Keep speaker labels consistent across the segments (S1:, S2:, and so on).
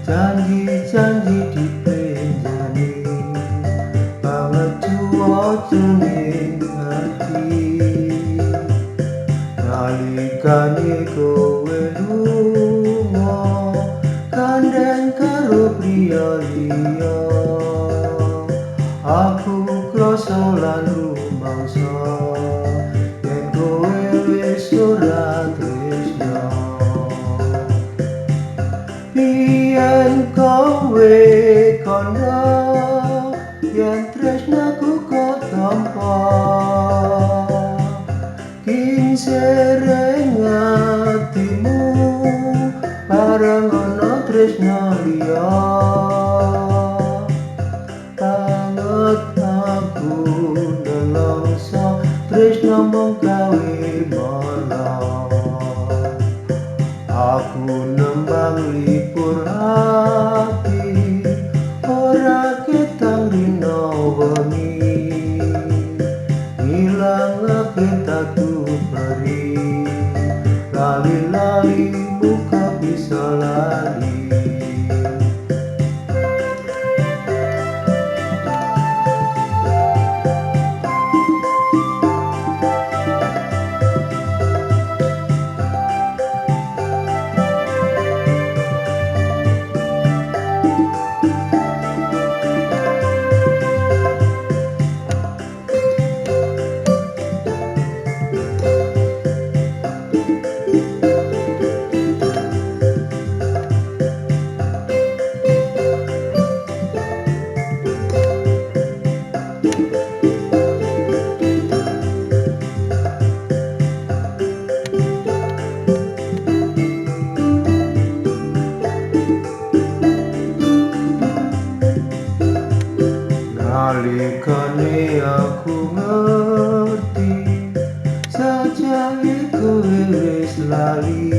S1: janji-janji dipenjani banget cuacane hati nalikane kowe lunga kandheng karo priya liya aku krasa lan rumangsa yen kowe wis ora tresna biyen kowe kandha yen tresnaku kok tampa king sereng atimu bareng ana tresna liya banget aku nelongso tresna mung gawe malah aku nembang libur hati ora ketang dino wengi ilang aku beri lali-lali muka bisa lali nalikane aku ngerti sajane kowe wis lali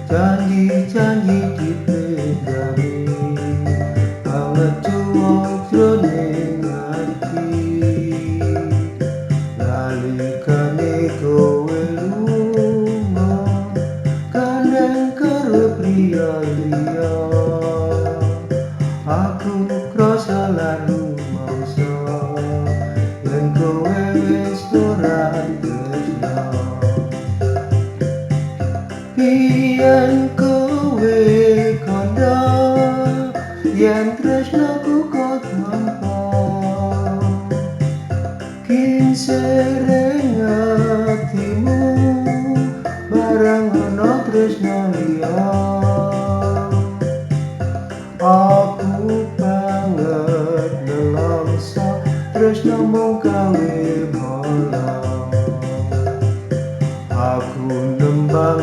S1: janji-janji dipenjani banget cuacane hati nalikane kowe lunga kandheng karo priya liya aku krasa lan rumangsa yen kowe wis ora tresna biyen kowe kandha yen tresnaku kok tampa king sereng atimu bareng ana tresna liya aku banget nelongso tresna mung gawe malah aku nembang